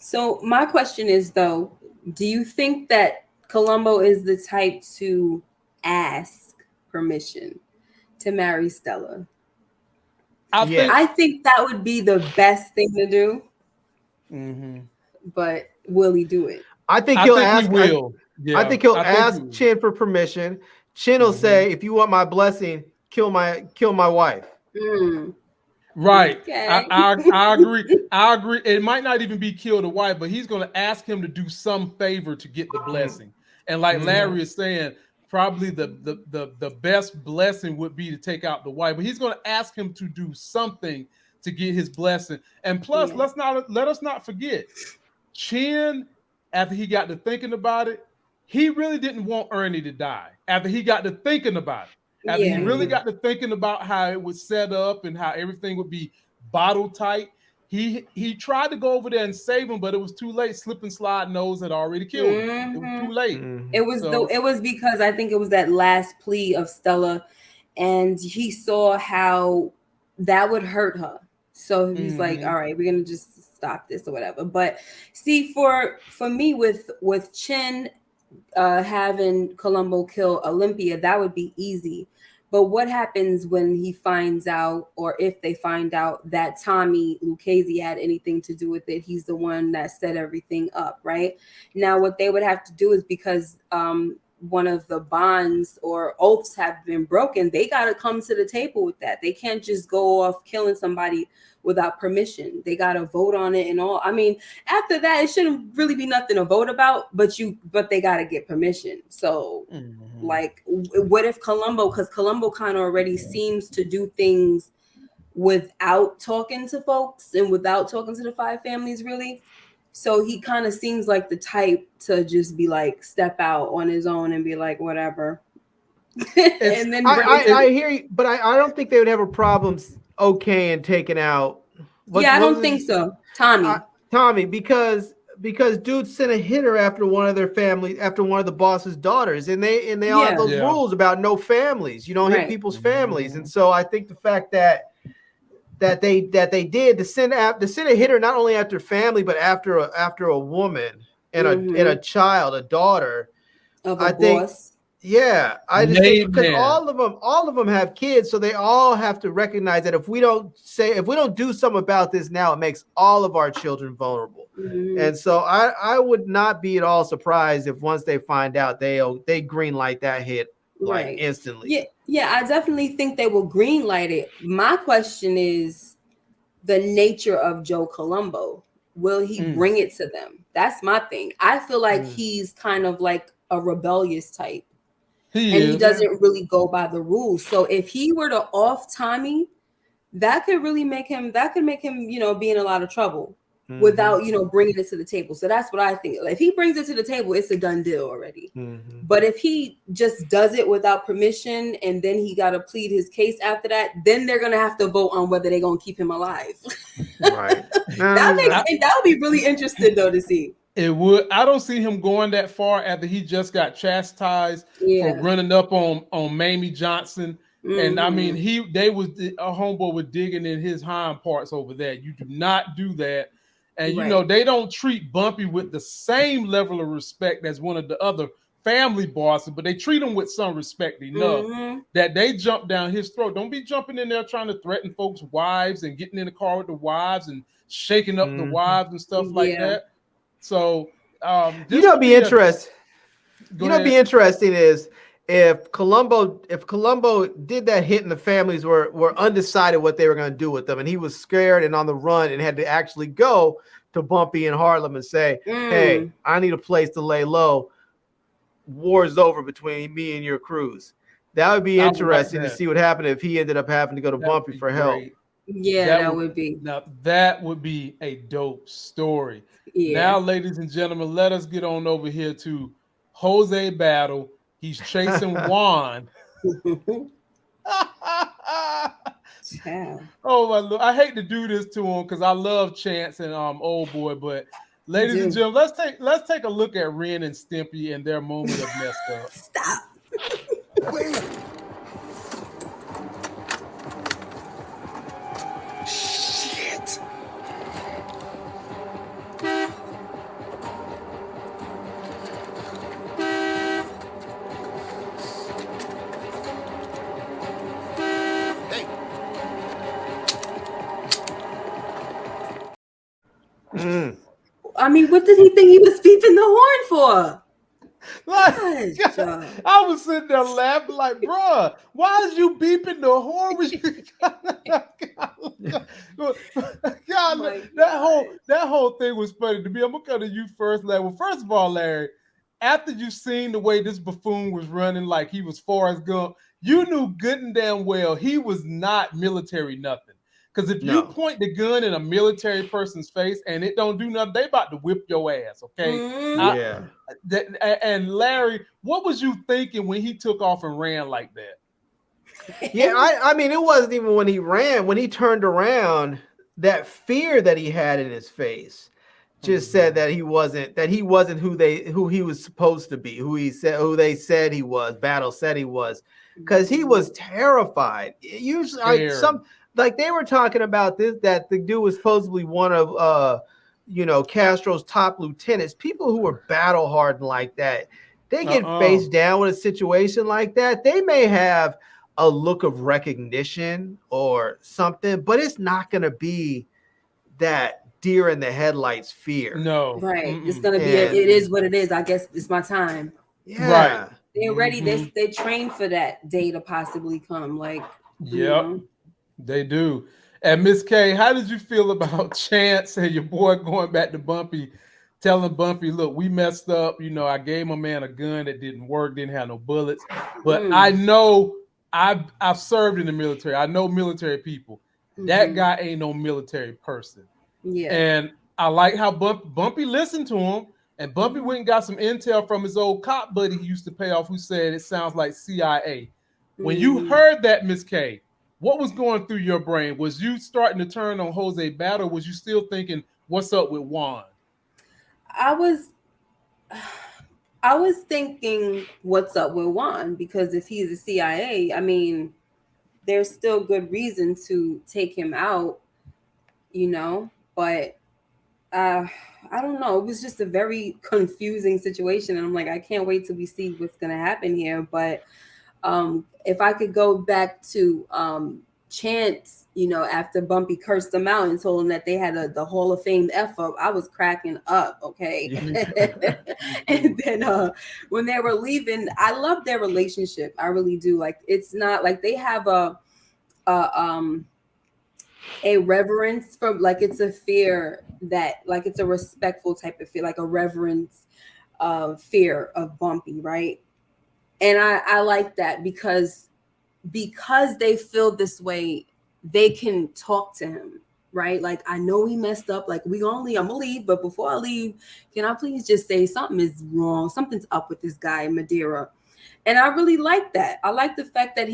So my question is though, do you think that Colombo is the type to ask permission to marry Stella? Yeah. I think that would be the best thing to do, but will he do it? I think I he'll think he ask. will. I Yeah, think he'll I think ask Chin for permission. Chin will say, "If you want my blessing, kill my wife." Mm, right. okay. I agree. I agree. It might not even be kill the wife, but he's going to ask him to do some favor to get the blessing. And like Larry is saying, probably the best blessing would be to take out the wife, but he's going to ask him to do something to get his blessing. And plus, Yeah. let us not forget, Chin, after he got to thinking about it, he really didn't want Ernie to die. After he got to thinking about it, after he Yeah. really got to thinking about how it was set up and how everything would be bottle tight, he tried to go over there and save him, but it was too late. Slip and Slide Nose had already killed him. It was too late. It was because I think it was that last plea of Stella, and he saw how that would hurt her. So he's like, all right, we're gonna just stop this or whatever. But see, for me with Chin having Colombo kill Olympia, that would be easy. But what happens when he finds out, or if they find out that Tommy Lucchese had anything to do with it? He's the one that set everything up, right? Now, what they would have to do is, because one of the bonds or oaths have been broken, they got to come to the table with that. They can't just go off killing somebody without permission. They got to vote on it and all. I mean, after that, it shouldn't really be nothing to vote about, but they got to get permission. So like, what if Colombo, because Colombo kind of already seems to do things without talking to folks and without talking to the five families, really. So he kind of seems like the type to just be like, step out on his own and be like, whatever. And then I hear you, but I don't think they would have a problem and taking out. I don't think so. Tommy, because dude sent a hitter after one of their family, after one of the boss's daughters, and they all have those rules about no families. You don't hit people's families, and so I think the fact that they did to send a hitter not only after family but after a woman and a child, a daughter of a boss. Yeah, I just think because all of them have kids, so they all have to recognize that if we don't do something about this now, it makes all of our children vulnerable. And so I would not be at all surprised if once they find out they green light that hit instantly. Yeah, I definitely think they will green light it. My question is the nature of Joe Colombo. Will he bring it to them? That's my thing. I feel like he's kind of like a rebellious type. He doesn't really go by the rules. So if he were to off Tommy, that could make him, be in a lot of trouble without, bringing it to the table. So that's what I think. If he brings it to the table, it's a done deal already. But if he just does it without permission and then he got to plead his case after that, then they're going to have to vote on whether they're going to keep him alive. Right. That would be really interesting though to see. It would. I don't see him going that far after he just got chastised for running up on Mamie Johnson. And I mean, a homeboy was digging in his hind parts over there. You do not do that. And they don't treat Bumpy with the same level of respect as one of the other family bosses, but they treat him with some respect enough that they jump down his throat. Don't be jumping in there trying to threaten folks' wives and getting in the car with the wives and shaking up the wives and stuff like that. So, be interesting. Be interesting is if Colombo did that hit and the families were undecided what they were going to do with them, and he was scared and on the run and had to actually go to Bumpy in Harlem and say, "Hey, I need a place to lay low. War's over between me and your crews." That would be interesting to see what happened if he ended up having to go to Bumpy for help. Yeah, that would be. Now that would be a dope story. Yeah. Now, ladies and gentlemen, let us get on over here to Jose Battle. He's chasing Juan. Oh my Lord. I hate to do this to him because I love Chance and Old Boy, but ladies and gentlemen, let's take a look at Ren and Stimpy and their moment of messed up. Stop. Wait. I mean, what did he think he was beeping the horn for? Like, Gosh, I was sitting there laughing like, bruh, why is you beeping the horn when you God, that whole thing was funny to me. I'm gonna come to you first, Larry. Well, first of all, Larry, after you seen the way this buffoon was running like he was Forrest Gump, you knew good and damn well he was not military nothing. Because if you point the gun in a military person's face and it don't do nothing, they about to whip your ass, okay? And Larry, what was you thinking when he took off and ran like that? Yeah, I mean, it wasn't even when he ran. When he turned around, that fear that he had in his face just said that he wasn't who he was supposed to be, who they said he was, Battle said he was, because he was terrified. Usually, like they were talking about this, that the dude was supposedly one of Castro's top lieutenants. People who were battle hardened like that, they get faced down with a situation like that. They may have a look of recognition or something, but it's not going to be that deer in the headlights fear. No, right. It's going to be. It is what it is. I guess it's my time. Yeah, right. They're ready. They train for that day to possibly come. Like, they do. And Miss K, how did you feel about Chance and your boy going back to Bumpy, telling Bumpy, look, we messed up. I gave my man a gun that didn't work, didn't have no bullets. But I know I've served in the military. I know military people. That guy ain't no military person. Yeah. And I like how Bumpy listened to him. And Bumpy went and got some intel from his old cop buddy he used to pay off, who said it sounds like CIA. When you heard that, Miss K, what was going through your brain? Was you starting to turn on Jose Battle? Was you still thinking, what's up with Juan? I was thinking, what's up with Juan? Because if he's a CIA, I mean, there's still good reason to take him out, but I don't know. It was just a very confusing situation. And I'm like, I can't wait till we see what's going to happen here. But if I could go back to Chance, after Bumpy cursed them out and told him that they had the Hall of Fame F up, I was cracking up. Okay. And then when they were leaving, I love their relationship. I really do. Like, it's not like they have a reverence for, like, it's a fear that, like, it's a respectful type of fear, like a reverence fear of Bumpy, right? And I like that because they feel this way, they can talk to him, right? Like, I know he messed up. Like, I'm gonna leave, but before I leave, can I please just say something is wrong? Something's up with this guy, Madeira. And I really like that. I like the fact that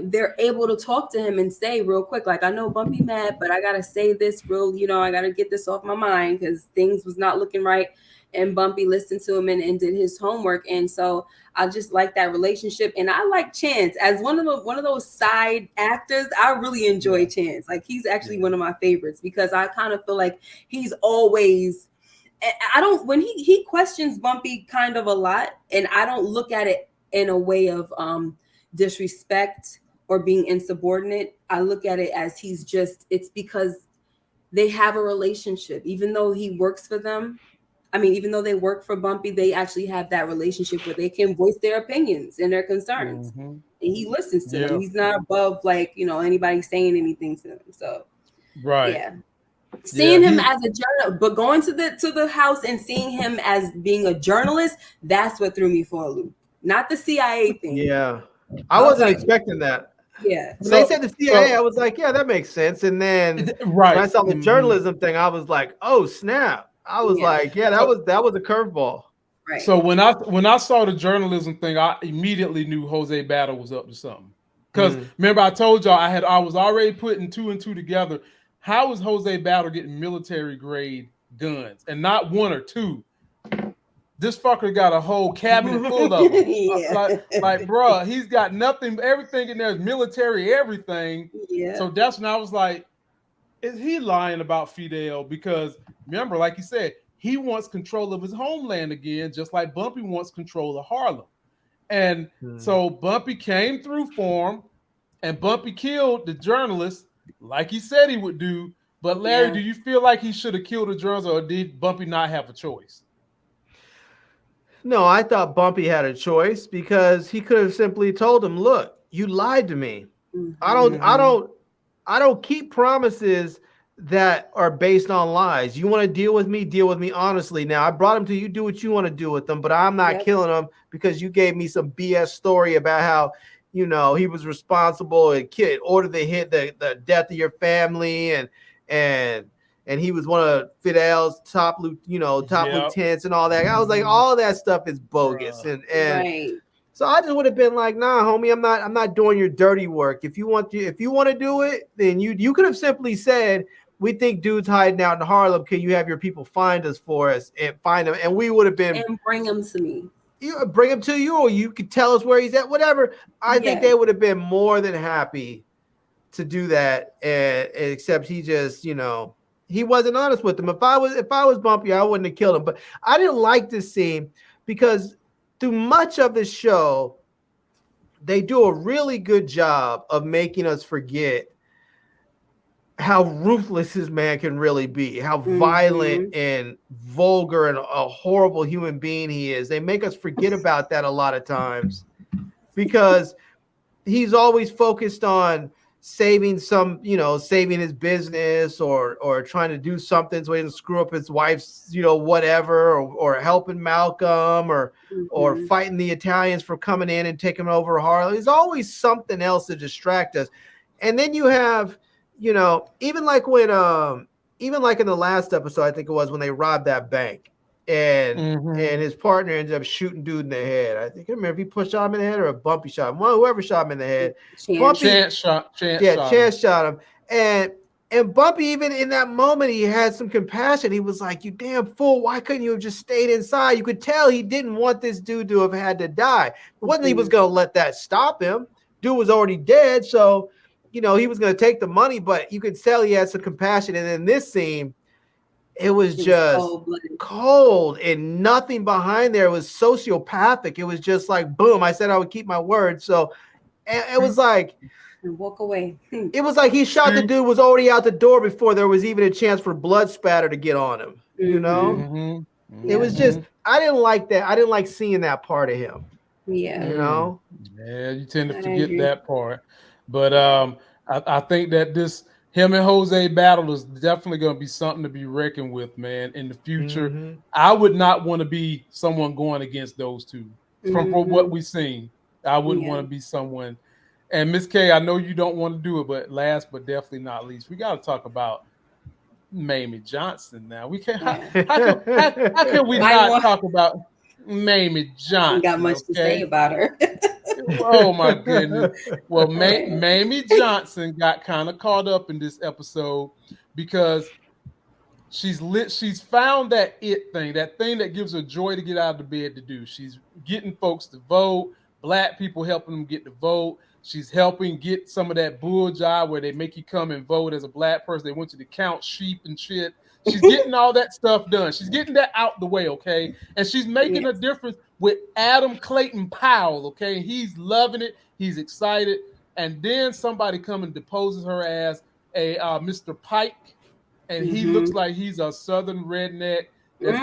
they're able to talk to him and say real quick, like, I know Bumpy mad, but I gotta say this real, I gotta get this off my mind because things was not looking right. And Bumpy listened to him and did his homework. And so I just like that relationship. And I like Chance as one of those side actors. I really enjoy Chance. Like, he's actually one of my favorites because I kind of feel like he's always, when he questions Bumpy kind of a lot, and I don't look at it in a way of disrespect or being insubordinate. I look at it as it's because they have a relationship, even though he works for them. I mean, even though they work for Bumpy, they actually have that relationship where they can voice their opinions and their concerns. And he listens to them. He's not above, like, anybody saying anything to him. So, seeing him as a journalist, but going to the house and seeing him as being a journalist, that's what threw me for a loop. Not the CIA thing. Yeah, I wasn't expecting that. Yeah, when they said the CIA, I was like, yeah, that makes sense. And then when I saw the journalism thing, I was like, oh snap. I was like, yeah, that was a curveball. Right. So when I saw the journalism thing, I immediately knew Jose Battle was up to something. Because remember, I told y'all I was already putting two and two together. How was Jose Battle getting military grade guns and not one or two? This fucker got a whole cabinet full of them. like, bro, he's got nothing. Everything in there is military, everything. Yeah. So that's when I was like, is he lying about Fidel? Because remember, like you said, he wants control of his homeland again, just like Bumpy wants control of Harlem. And so Bumpy came through for him, and Bumpy killed the journalist like he said he would do. But Larry, do you feel like he should have killed the drugs, or did Bumpy not have a choice? No, I thought Bumpy had a choice because he could have simply told him, "Look, you lied to me. I don't keep promises that are based on lies. You want to deal with me honestly. Now, I brought him to you, do what you want to do with them, but I'm not killing them because you gave me some BS story about how, you know, he was responsible and ordered the death of your family and he was one of Fidel's top lieutenants and all that. I was like, all that stuff is bogus. And so I just would have been like, nah, homie, I'm not doing your dirty work. If you want to do it, then you could have simply said, we think dude's hiding out in Harlem. Can you have your people find us for us and find him? And we would have been and bring him to me. You bring him to you, or you could tell us where he's at, whatever. I think they would have been more than happy to do that. Except he just, you know, he wasn't honest with them. If I was Bumpy, I wouldn't have killed him. But I didn't like this scene because through much of the show, they do a really good job of making us forget how ruthless this man can really be, how violent and vulgar and a horrible human being he is. They make us forget about that a lot of times because he's always focused on saving his business or trying to do something so he doesn't screw up his wife's, you know, whatever, or helping Malcolm or fighting the Italians for coming in and taking over Harlem. There's always something else to distract us. And then you have, you know, even like in the last episode, I think it was when they robbed that bank and his partner ended up shooting dude in the head. I think I remember if he pushed him in the head or a Bumpy shot him. Whoever shot him in the head. Chance shot him. And Bumpy, even in that moment, he had some compassion. He was like, you damn fool, why couldn't you have just stayed inside? You could tell he didn't want this dude to have had to die. It wasn't he was going to let that stop him. Dude was already dead, so you know, he was going to take the money, but you could tell he had some compassion. And in this scene, it was just cold and nothing behind there. It was sociopathic. It was just like, boom, I said I would keep my word. So it was like, walk away. It was like he shot the dude, was already out the door before there was even a chance for blood spatter to get on him. You know, it was just, I didn't like that. I didn't like seeing that part of him. Yeah. You know? Yeah, you tend to forget that part. But I think that him and Jose battle is definitely going to be something to be reckoned with, man, in the future. I would not want to be someone going against those two. From what we've seen, I wouldn't want to be someone. And Miss K, I know you don't want to do it, but last but definitely not least, we got to talk about Mamie Johnson now. We can't. How can we not talk about Mamie Johnson? Got much to say about her. Oh my goodness. Well, Mamie Johnson got kind of caught up in this episode because she's found that thing that gives her joy to get out of the bed to do. She's getting folks to vote, black people helping them get to vote. She's helping get some of that bull job where they make you come and vote as a black person. They want you to count sheep and shit. She's getting all that stuff done. She's getting that out the way, okay? And she's making a difference with Adam Clayton Powell, okay? He's loving it. He's excited. And then somebody come and deposes her as a Mr. Pike, and he looks like he's a southern redneck that's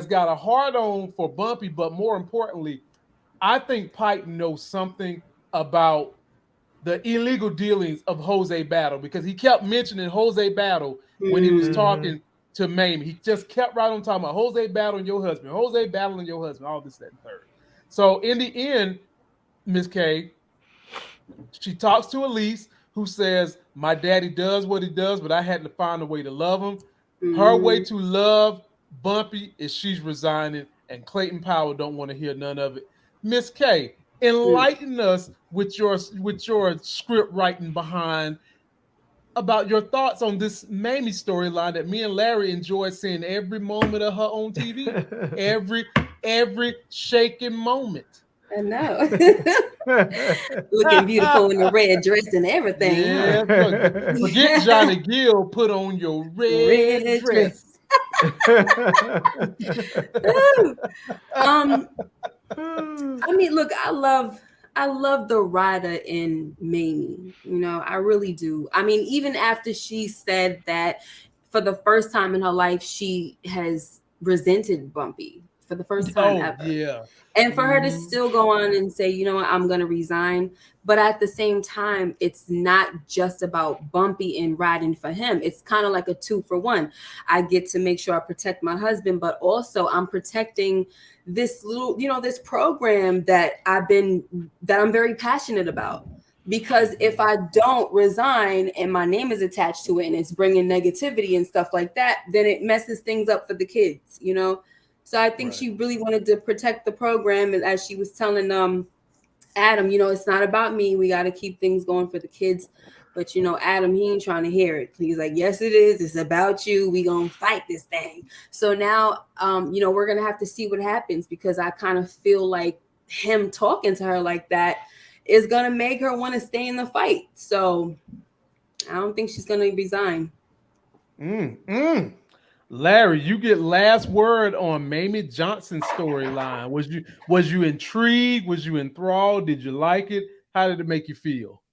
got a hard on for Bumpy, but more importantly, I think Pike knows something about the illegal dealings of Jose Battle because he kept mentioning Jose Battle when he was talking to Mamie. He just kept right on talking about Jose Battle and your husband, Jose Battle and your husband, all this, that, and third. So in the end, Miss K, she talks to Elise, who says, my daddy does what he does, but I had to find a way to love him. Her way to love Bumpy is she's resigning, and Clayton Powell don't want to hear none of it. Miss K, enlighten us with your script writing behind about your thoughts on this Mamie storyline that me and Larry enjoy seeing every moment of her on TV, every shaking moment. I know. Looking beautiful in the red dress and everything. Yeah, forget Johnny Gill, put on your red dress. I mean, look, I I love the Ryder in Mamie. You know, I really do. I mean, even after she said that for the first time in her life, she has resented Bumpy for the first time Oh ever. yeah. And for her to still go on and say, you know what, I'm going to resign. But at the same time, it's not just about Bumpy and riding for him. It's kind of like a 2-for-1. I get to make sure I protect my husband, but also I'm protecting this little, you know, this program that I'm very passionate about. Because if I don't resign and my name is attached to it and it's bringing negativity and stuff like that, then it messes things up for the kids, you know? So I think she really wanted to protect the program. And as she was telling Adam, you know, it's not about me. We got to keep things going for the kids. But, you know, Adam, he ain't trying to hear it. He's like, yes, it is. It's about you. We going to fight this thing. So now, you know, we're going to have to see what happens, because I kind of feel like him talking to her like that is going to make her want to stay in the fight. So I don't think she's going to resign. Larry, you get last word on Mamie Johnson's storyline. Was you intrigued? Was you enthralled? Did you like it? How did it make you feel?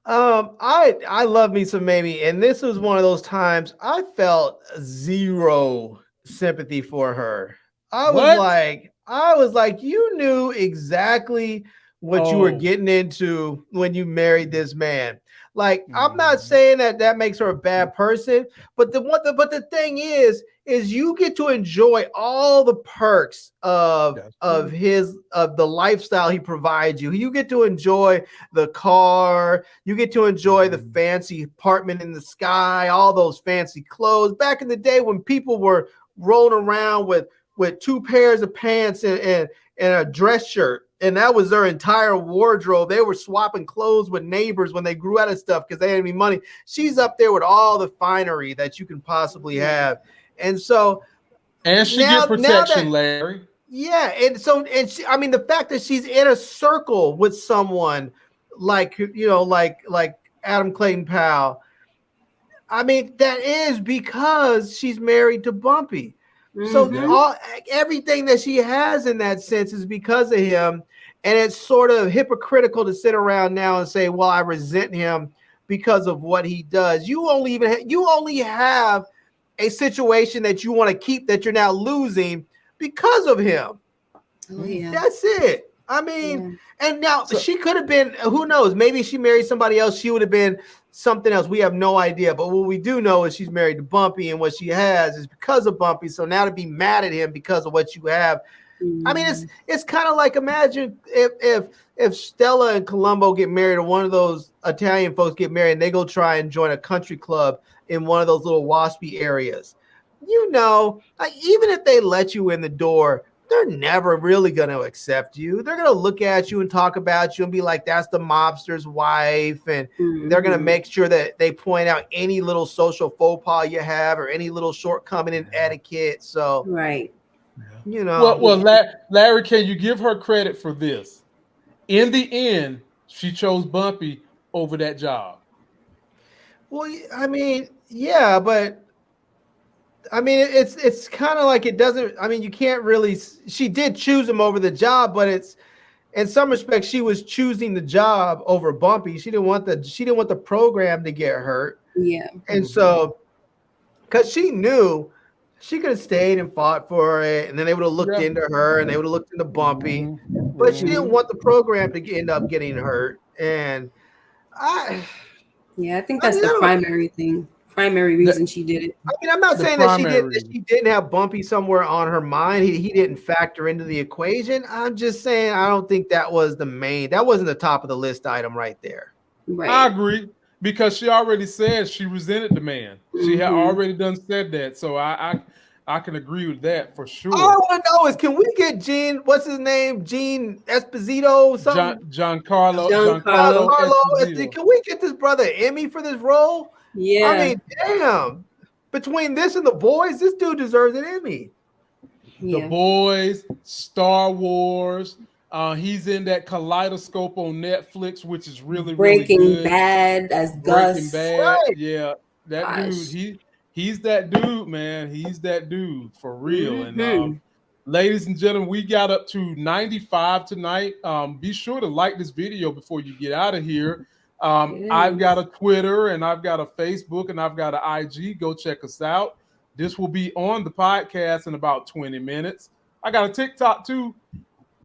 I love me some Mamie, and this was one of those times I felt zero sympathy for her. I was like, you knew exactly what you were getting into when you married this man. Like, I'm not saying that makes her a bad person, but the thing is you get to enjoy all the perks of the lifestyle he provides you. You get to enjoy the car, you get to enjoy the fancy apartment in the sky, all those fancy clothes. Back in the day when people were rolling around with 2 pairs of pants and a dress shirt, and that was their entire wardrobe. They were swapping clothes with neighbors when they grew out of stuff because they didn't have any money. She's up there with all the finery that you can possibly have. And so, and she get protection, Larry. Yeah. And she, I mean, the fact that she's in a circle with someone like, you know, like Adam Clayton Powell, I mean, that is because she's married to Bumpy. So everything that she has in that sense is because of him. And it's sort of hypocritical to sit around now and say, well, I resent him because of what he does. You only have a situation that you want to keep that you're now losing because of him. Oh, yeah. That's it. I mean, and now she could have been, who knows, maybe she married somebody else. She would have been something else. We have no idea. But what we do know is she's married to Bumpy, and what she has is because of Bumpy. So now to be mad at him because of what you have, I mean, it's kind of like, imagine if Stella and Colombo get married, or one of those Italian folks get married and they go try and join a country club in one of those little waspy areas. You know, like, even if they let you in the door, they're never really going to accept you. They're going to look at you and talk about you and be like, that's the mobster's wife. And they're going to make sure that they point out any little social faux pas you have or any little shortcoming in etiquette. So, you know. Well, Larry, can you give her credit for this? In the end, she chose Bumpy over that job. Well, I mean, yeah, but I mean, it's kind of like, it doesn't, I mean, you can't really, she did choose him over the job, but it's, in some respects, she was choosing the job over Bumpy. She didn't want the program to get hurt. Yeah. And so, because she knew she could have stayed and fought for it, and then they would have looked into her, and they would have looked into Bumpy, but she didn't want the program to end up getting hurt. And I think that's the primary reason she did it. I mean, I'm not saying that she didn't have Bumpy somewhere on her mind. He didn't factor into the equation. I'm just saying, I don't think that was that wasn't the top of the list item right there. Right. I agree, because she already said she resented the man. She had already said that. So I can agree with that for sure. All I want to know is, can we get Gene, what's his name? Gene Esposito, something? Giancarlo Esposito. Can we get this brother an Emmy for this role? Yeah. I mean, damn. Between this and The Boys, this dude deserves an Emmy. The Boys, Star Wars. He's in that Kaleidoscope on Netflix, which is really Breaking really good. Bad as Gus. Breaking Bad, right. Yeah. That dude, he's that dude, man. He's that dude for real. And Ladies and gentlemen, we got up to 95 tonight. Be sure to like this video before you get out of here. I've got a Twitter and I've got a Facebook and I've got an IG. Go check us out. This will be on the podcast in about 20 minutes. I got a TikTok too.